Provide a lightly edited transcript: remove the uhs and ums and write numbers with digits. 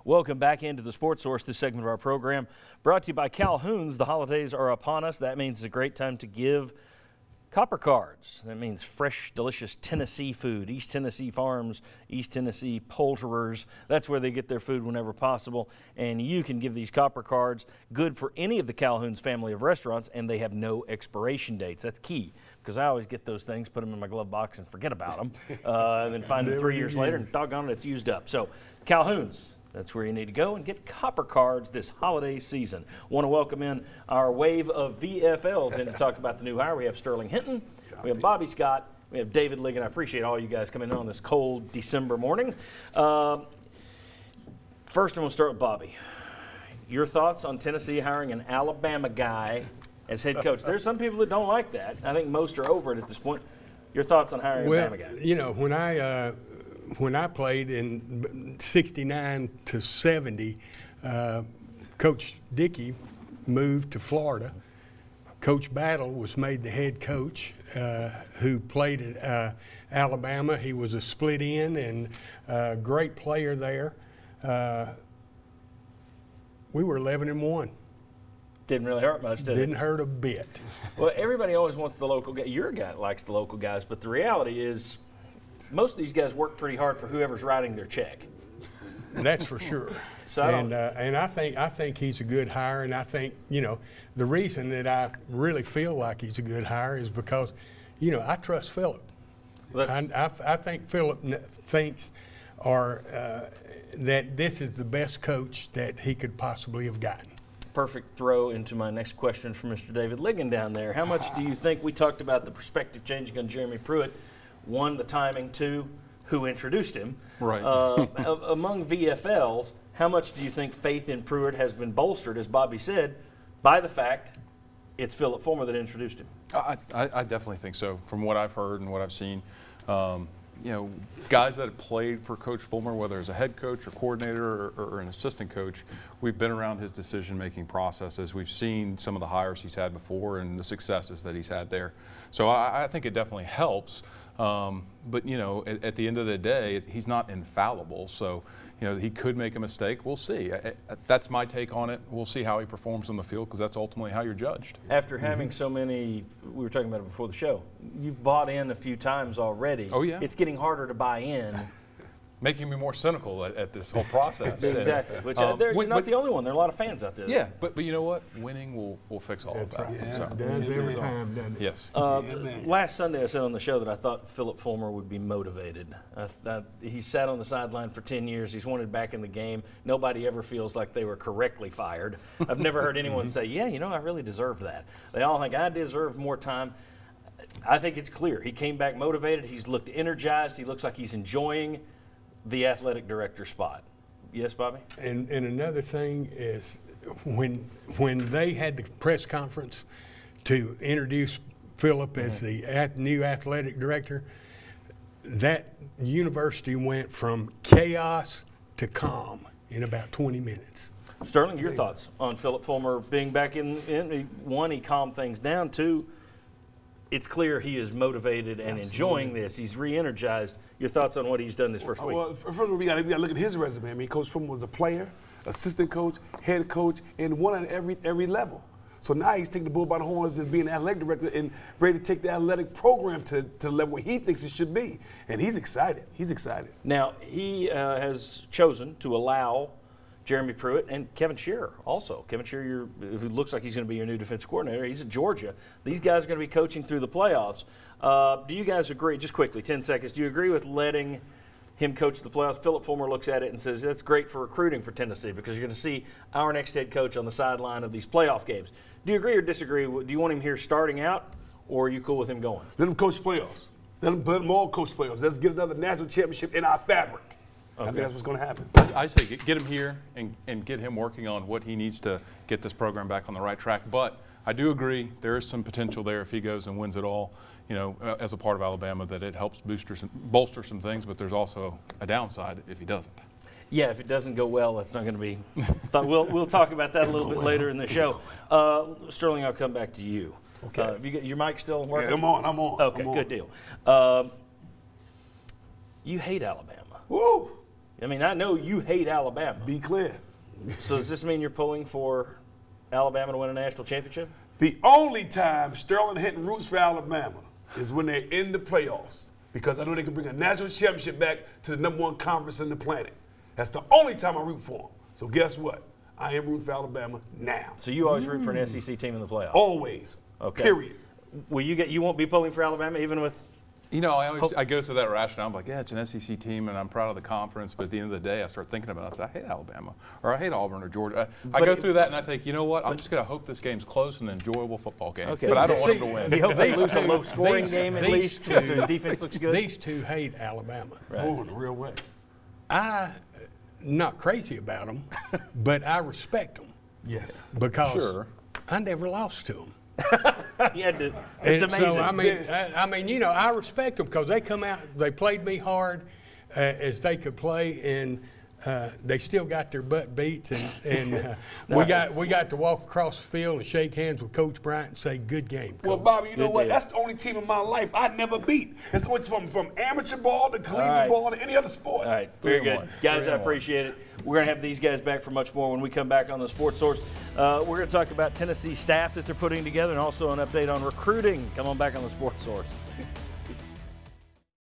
Welcome back into the Sports Source, this segment of our program. Brought to you by Calhoun's. The holidays are upon us. That means it's a great time to give Copper Cards. That means fresh, delicious Tennessee food. East Tennessee Farms, East Tennessee Poulterers. That's where they get their food whenever possible. And you can give these Copper Cards, good for any of the Calhoun's family of restaurants, and they have no expiration dates. That's key, because I always get those things, put them in my glove box and forget about them, and then find them 3 years later, and doggone it, it's used up. So Calhoun's. That's where you need to go and get Copper Cards this holiday season. Want to welcome in our wave of VFLs in to talk about the new hire. We have Sterling Hinton, we have Bobby Scott, we have David Ligon. I appreciate all you guys coming in on this cold December morning. First, I'm going to start with Bobby. Your thoughts on Tennessee hiring an Alabama guy as head coach? There's some people that don't like that. I think most are over it at this point. Your thoughts on hiring an Alabama guy? You know, when I played in 69 to 70, Coach Dickey moved to Florida. Coach Battle was made the head coach, who played at Alabama. He was a split end and a great player there. We were 11-1. Didn't really hurt much, did it? Didn't hurt a bit. Well, everybody always wants the local guy. Your guy likes the local guys, but the reality is, most of these guys work pretty hard for whoever's writing their check. That's for sure. So and I think he's a good hire, and I think, you know, the reason that I really feel like he's a good hire is because, you know, I trust Philip. I think Philip thinks that this is the best coach that he could possibly have gotten. Perfect throw into my next question from Mr. David Ligon down there. How much do you think, we talked about the perspective changing on Jeremy Pruitt, one, the timing, two, who introduced him. Right. Among VFLs, how much do you think faith in Pruitt has been bolstered, as Bobby said, by the fact it's Philip Fulmer that introduced him? I definitely think so, from what I've heard and what I've seen. You know, guys that have played for Coach Fulmer, whether as a head coach or coordinator or an assistant coach, we've been around his decision-making processes. We've seen some of the hires he's had before and the successes that he's had there. So I think it definitely helps. But, you know, at the end of the day, he's not infallible. So, you know, he could make a mistake. We'll see. That's my take on it. We'll see how he performs on the field, because that's ultimately how you're judged. After having so many, we were talking about it before the show, you've bought in a few times already. Oh, yeah. It's getting harder to buy in. Making me more cynical at this whole process. Exactly. Which you're not the only one. There are a lot of fans out there. Yeah, but you know what? Winning will fix all of that. Yeah, so. it does every time, doesn't it? Yes. Last Sunday I said on the show that I thought Philip Fulmer would be motivated. He sat on the sideline for 10 years. He's wanted back in the game. Nobody ever feels like they were correctly fired. I've never heard anyone say, yeah, you know, I really deserved that. They all think I deserved more time. I think it's clear. He came back motivated. He's looked energized. He looks like he's enjoying the athletic director spot. Yes, Bobby? And another thing is, when they had the press conference to introduce Philip as the new athletic director, that university went from chaos to calm in about 20 minutes. Sterling, your thoughts on Philip Fulmer being back in one, he calmed things down. Two, it's clear he is motivated and enjoying this. He's re-energized. Your thoughts on what he's done this first week? Well, first of all, we got to look at his resume. I mean, Coach Fulmer was a player, assistant coach, head coach, and one at every level. So now he's taking the bull by the horns and being an athletic director and ready to take the athletic program to the level where he thinks it should be. And he's excited. He's excited. Now, he has chosen to allow Jeremy Pruitt and Kevin Shearer also. Kevin Shearer, who looks like he's going to be your new defensive coordinator, he's at Georgia. These guys are going to be coaching through the playoffs. Do you guys agree, just quickly, 10 seconds, do you agree with letting him coach the playoffs? Philip Fulmer looks at it and says that's great for recruiting for Tennessee, because you're going to see our next head coach on the sideline of these playoff games. Do you agree or disagree? Do you want him here starting out, or are you cool with him going? Let him coach playoffs. Let them all coach playoffs. Let's get another national championship in our fabric. Okay. I think that's what's going to happen. I say get him here and get him working on what he needs to get this program back on the right track. But I do agree there is some potential there if he goes and wins it all, you know, as a part of Alabama, that it helps bolster some things, but there's also a downside if he doesn't. Yeah, if it doesn't go well, that's not going to be. We'll talk about that a little bit later in the show. Sterling, I'll come back to you. Okay. Have you got your mic still working? Yeah, I'm on. Okay, good deal. You hate Alabama. Woo! I mean, I know you hate Alabama. Be clear. So does this mean you're pulling for Alabama to win a national championship? The only time Sterling Hinton roots for Alabama is when they're in the playoffs, because I know they can bring a national championship back to the #1 conference in the planet. That's the only time I root for them. So guess what? I am rooting for Alabama now. So you always root for an SEC team in the playoffs? Always. Okay. Period. You won't be pulling for Alabama even with? You know, I go through that rationale. I'm like, yeah, it's an SEC team, and I'm proud of the conference. But at the end of the day, I start thinking about it. I say, I hate Alabama, or I hate Auburn or Georgia. I go through that, and I think, you know what? I'm just going to hope this game's close and an enjoyable football game. Okay. But I don't want them to win. You hope they lose a low-scoring game at least because their defense looks good? These two hate Alabama. Right. Oh, in a real way. I'm not crazy about them, but I respect them Yes. because Sure. I never lost to them. It's And amazing. so, I mean, you know, I respect them because they come out, they played me hard as they could play, and they still got their butt beat. And we got to walk across the field and shake hands with Coach Bryant and say, "Good game, Coach." Well, Bobby, you know Good what? deal. That's the only team in my life I never beat. It's from amateur ball to collegiate right. ball to any other sport. All right, very good. 3-1. Guys, I 3-1. appreciate it. We're going to have these guys back for much more when we come back on the Sports Source. We're going to talk about Tennessee staff that they're putting together and also an update on recruiting. Come on back on the Sports Source.